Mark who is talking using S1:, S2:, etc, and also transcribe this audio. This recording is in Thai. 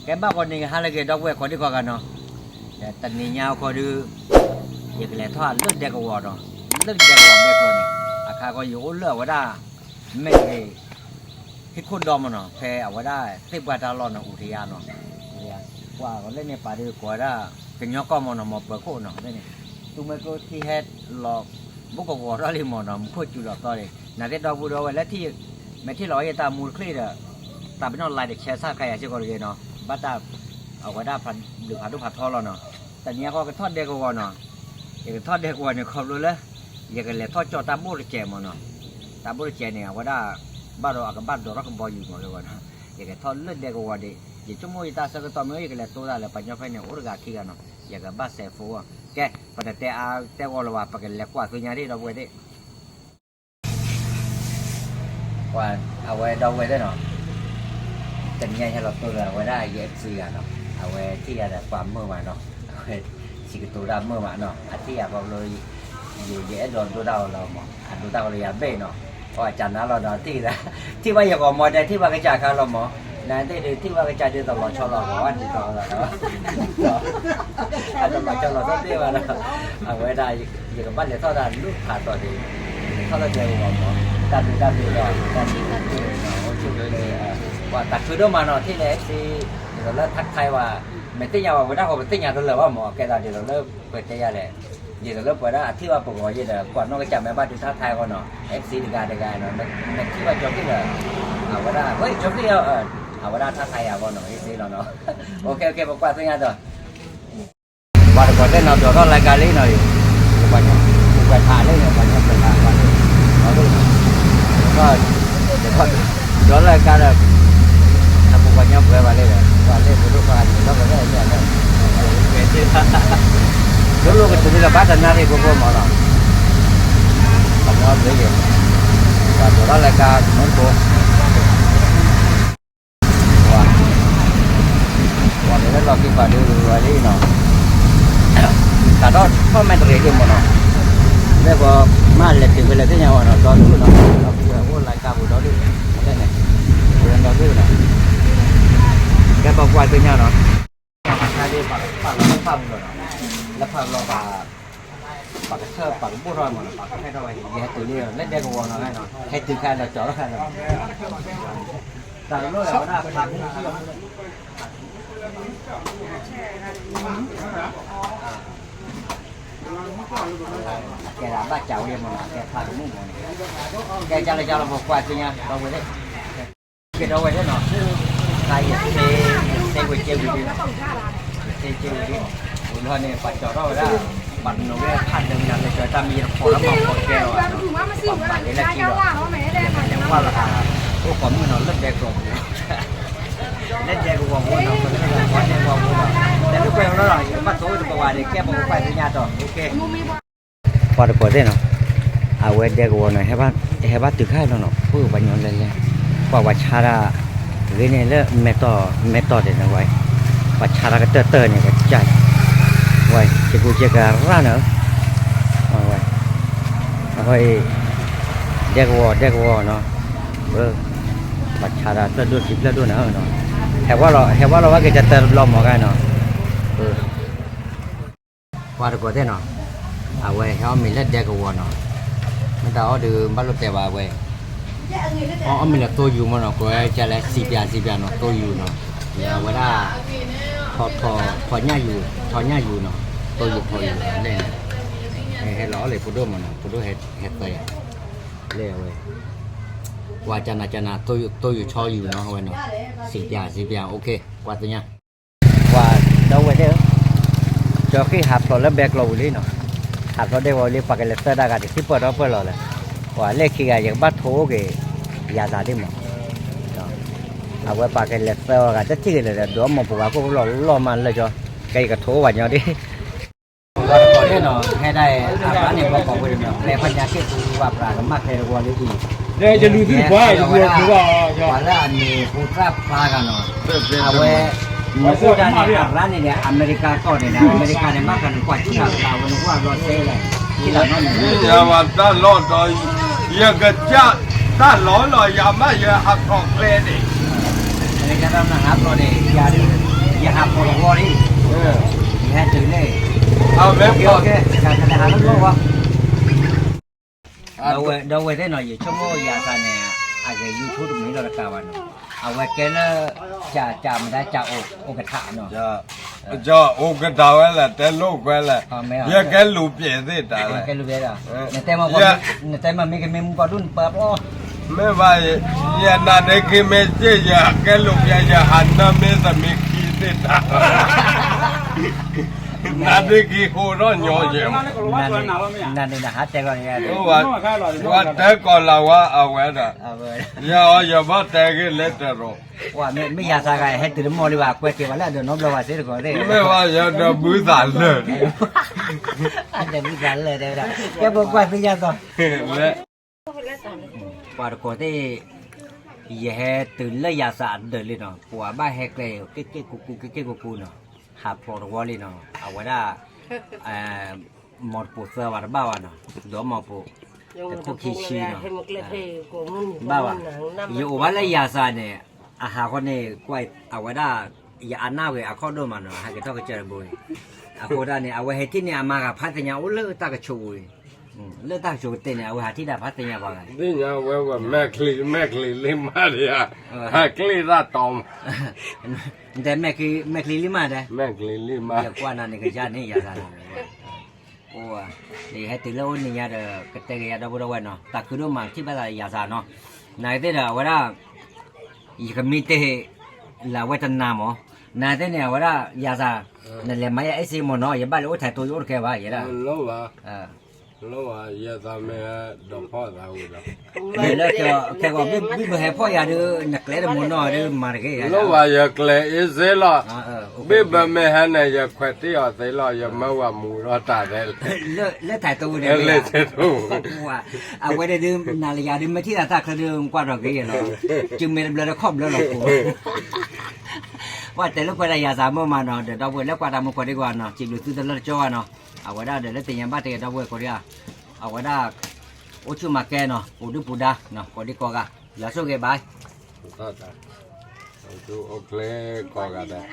S1: แกบ้าคนนี้ฮาเลเกดอกเวคนที่ก่อนกันเนาะแต่ตอนนี้ยาวคนดูอยากเล่ทอดเลือดเด็กกว่าเนาะเลือดเด็กกว่าแม่คนนี้อาคาก็อยู่เลือดว่าได้ไม่เลยที่คุณดอมเนาะแพ้เอาว่าได้ที่บ้านตลอดเนาะอุทยานเนาะว่าก็เล่นในป่าดีกว่าได้เป็นยอก็มันเนาะมาเปิดโคเนาะนี่ตุ้มก็ที่เฮ็ดหลอกบุกกว่าเราเลยมันเนาะพูดจุดหลอกต่อเลยน่าจะดอกบัวดอกและที่แม่ที่เราจะตามมูลคลีดอะตามเป็นออนไลน์เด็กแชร์ซาใครอยากจะก็เลยเนาะบัดดาเอาไว้ได้พันหรือพันทุกพันทอดแล้วเนาะแต่เนี้ยเขาก็ทอดเด็กกว่าเนาะอยากทอดเด็กกว่าเนี่ยเขารู้เลยอยากเลยทอดจอตามบูรเจมันเนาะตามบูรเจเนี่ยว่าได้บ้านเราอากับบ้านเราก็บอยอยู่หมดเลยว่านะอยากทอดเลือดเด็กกว่าดิอย่าชั่วโมงตาสักตอนเมื่ออยากเลยตัวได้เลยปัญญาไฟเนี่ยโอ้ระกาขี้กันเนาะอยากบ้านเซฟฟัวแกปัจจัยแต่ว่าเราว่าปากกันเล็กกว่าคือยังที่เราไว้ได้ว่าเอาไว้เราไว้ได้เนาะจังไงให้เราตัวเราไว้ได้เย็บซีกันเนาะเอาไว้ที่อะไรความเมื่อวานเนาะเอาไว้สิ่งตัวดำเมื่อวานเนาะอันที่อยากเราเลยอยู่เย็บโดนตัวเราหมดอันตัวเราเลยเบ้เนาะเพราะอาจารย์นั้นเราเนาะที่ละที่ว่าอยากออกมาได้ที่ว่ากระจายเขาเราหมอนั่นได้ที่ว่ากระจายเดือดตลอดชอเราหมออันที่ต่อเราเนาะอันตลอดชอเราต้องที่ว่าเราเอาไว้ได้อยู่กับบ้านเลยเท่านั้นลูกขาดต่อดีเท่าเราเจอหมอการดูเราการดูเนาะช่วยเลยว่าตัดคือด้วยมาเนาะที่เล็กที่เราเริ่มทักทายว่าไม่ติดยาว่าไม่ได้เขาไม่ติดยาตัวเลยว่าหมอแกตอนเดี๋ยวเราเริ่มเปิดใจยาเลยเดี๋ยวเราเริ่มเปิดได้ที่ว่าปกติเดี๋ยวก่อนน้องก็จำแม่บ้านดูทักทายก่อนเนาะ FC ดีการเนาะมันที่ว่าจบที่เลยเอาว่าได้เฮ้ยจบที่เอาว่าได้ทักทายเอาก่อนเนาะ FC เราเนาะโอเคบอกว่าตัวงานตัวว่าก่อนเล่นเราตัวก็รายการเล่นหน่อยวันนี้ไปถ่ายเล่นเนี่ยวันนี้ไปถ่ายวันนี้เราดูก็เดี๋ยวก็ย้อนรายการเลยทำวันนี้ไปวันนี้เลยวันนี้ไปดูกันแล้วก็ได้เนี่ยเนี่ยเป็นที่dulu ke sini lepas dan nari kumpul malam. Kamu harus beli. Kalau orang lekat kumpul. Wah, wah ini lagi pada dulu lagi no. Kalau kau main terjadi mana? Dia bawa mal letih letih nyawa no. Dulu no. Aku lekat aku dulu. Ada ni. Bukan dulu no. Dia bawa kuat punya no. Tadi pak pam no. แล้วพอเราปากเชือกปากบุ้รอยหมดปากให้เราเห็นตัวนี้เล่นได้กว่าเราให้หน่อยให้ตื่นแค่เราจ่อแล้วแค่เราแต่เราเราหน้าพักแกด่าบ้าเจ้าเรียนมาแกพาไปมุ่งมันแกจะอะไรจะเราบอกว่าจริงอ่ะเราไว้ได้แกเราไว้ได้หน่อยใครเซไว้เจ้าอยู่ดีเจ้าอยู่ดีคุณพ่อเนี่ยปัจจุบันเราได้บัตรหนุ่มเนี่ยพันหนึ่งนั่นเลยจะมีผลไม้ผลแก้วอ่ะบัตรนี้แหละที่ว่ายังว่าราคาพวกผมมันนอนเล่นแดกกว่าเล่นแดกกว่าคนเราคนเล่นแดกกว่าคนแต่ทุกคนเราหน่อยมาโซ่ตัววาเนี่ยแก้ผมไปที่ยาต่อโอเคพอจะเปิดได้เนาะเอาไว้แดกกว่าหน่อยให้บ้านตึกให้เราเนาะพูดวันย้อนเลยว่าวัชระเรื่องนี้เรื่องเมตอเด็ดเอาไว้วัชระก็เตอเนี่ยก็ใจvậy thì cô chia cả ra nữa vậy đeo nó mặt chả là tôi đưa xịt lên luôn nữa nó hẹp quá rồi cái chặt tơ lom một cái nó qua được có thế nào vậy họ mình lên đeo nó mình đã được bắt lót tè vào vậy họ mình là tôi dùng mà nó có chả là xịt nó tôi dùng nó giờ vậy là thọ nháอยู่เนาะตัวอยู่พออยู่เนี่ยให้ล้อเลยพุดโดมันพุดโดเห็ดไปเลี้ยวเลยว่าจานาตัวอยู่ชออยู่เนาะเว้ยเนาะสิบอย่างโอเคว่าตัวเนี้ยว่าđâu vậy đấy cho cái hạt rồi lớp bẹt lầu đi nó hạt nó đây vào đi phải cái letter đã cái shipper đó phải rồiว่าเลขขี้cái bắt thố cái giá giá đi màเอาไว้ปากกันเล็กเซลกันจะจี้เลยเดี๋ยวมองผมว่าก็รอมันเลยจ้ะไก่กระโถวันอย่างนี้ก็ขอได้หน่อยให้ได้อาบน้ำเนี่ยบอกไปเนาะในพันยาเชื่อถือว่าปลากับมากเลยกว่าเลยอีกเนี่ยจะรู้ที่ว่าวันละอันนี้พูดรับปลากันเนาะเอาไว้พูดได้เนี่ยร้านเนี่ยอเมริกาก็เนี่ยอเมริกาเนี่ยมากกันกว่าที่เราวันว่ารอเซ่เลยที่เราเนี่ยอย่าว่าด้านรอดเลยยังกระจ้าด้านร้อนเลยอย่ามาอย่าหักของเลนนี่ในการทำนะครับเราเนี่ยอย่าดื้อ อย่าหาพอวอรี่อย่าตื่นเลย
S2: เอาแม่
S1: โอเคการทหารรู้ว่าเราเว้ได้หน่อยชั่วโมงยาซาเนี่ยอะไรยูทูบตรงนี้เราละกาวันเอาไว้แกละจะไม่ได้จะโอกระถาเนาะ
S2: จะโอกระดาวแหละแต่โลกแหละอย่าแกลูเปลี่ยนสิตาเลย
S1: แกรู้ได้ละแต่มาไม่กันไม่มุกดุนปั๊บอ๋อ
S2: ไม่ว่าอย่านาเด็กไม่เจ๊อย่าแกลูเปลี่ยนอย่าหันน้ำไม่สมิกีสิตานาเด็กโคตรหน่อยเยี่ยม
S1: นั่นนี่นะฮะแต่ก็เนี่ย
S2: ว่าแต่ก่อนเราว่าเอาไว้น่ะ
S1: เอาไว้
S2: อย่ามาแต่กินเล็ดรอ
S1: ว่าไม่อยากสักให้ตื่นมอดีว่าคุยกันว่าแล้วเดี๋ยวน้องเราว่าเสียก่อนเลย
S2: ไม่ว่าอย่าเดินมือสั่นเลย
S1: อันเดี๋ยวมีกันเลยเดี๋ยวแกบอกว่าไม่อยากต่อ
S2: และ
S1: ว่าทุกคนที่อย่าให้ตื่นเลยอยากสะอาดเดินเลยเนาะว่าบ้าแฮกเลยเก๊กูเนาะหาโปรวอลเลยเนาะเอาไว้ได้หมดปูเสือว่าบ้าว่าเนาะเดี๋ยวหมดปูแต่คุกขี้ชีเนาะบ้าว่าอยู่ว่าเลยอยากสะอาดเนี่ยอาหารคนนี้กล้วยเอาไว้ได้อย่าอันหน้าเว้ยเอาข้อดูมันเนาะให้ก็ต้องเจอบุยเอาโคด้าเนี่ยเอาไว้ให้ที่เนี่ยมากับพัทยาโอ้เลิกตากระชูเลิกตากระชูเต้นเนี่ยเอาไว้หาที่ได้พัทยาบ้าง
S2: นี่ยังว่าแม่คลีลิมาเดียฮะคลีราตอม
S1: แต่แม่คลีลิมาได้
S2: แม่คลีลิมา
S1: อย่ากว่านั่นนี่ก็ญาตินี่อย่าซะโอ้นี่ให้ตื่นแล้วนี่อย่าเด้อกระเตยอย่าดบ่เนาะตาคือดูมาที่บ้านอย่าซะเนาะนายเด้อว่าอีกมีเตla weta namo na de ne wala ya sa ne le mai ai si mo no ya ba lo tha to yo ke ba ya la
S2: လောပါလောပါရသမဲတော့ဖောက်တာဟုတ်လား
S1: le ke ko bi he pho ya de ne kle de mo no de mar ke ya
S2: လောပါရကလေအစဲလာဘိဗမဲဟနဲ့ရခွက်တရသေးလာရမဝမူတော့တာတယ်
S1: le tha to de
S2: လေတဲ့တော့
S1: ว่าเอาไว้ได้ดื่มนาฬิกาดื่มไม่ที่ตาคือดื่มกว่าดอกเกี้ยเนาะจึงมีเบลอครอบแล้วหรอกกูว่าแต่ลูกไปได้ยาสามเมื่อมาเนาะเดี๋ยวเราเวแล้วกว่าดำมันกว่าดีกว่าเนาะจิบหรือซื้อตลาดจ้อเนาะเอาไว้ได้เดี๋ยวแล้วแต่ยังบ้าแต่เราเวก็ได้เอาไว้ได้โอชุมาแกเนาะปูดูปูดาเนาะก็ดีกว่ากันแล้วสู้กันบาย
S2: ဟုတ်တာသူโอเคကောကတဲ့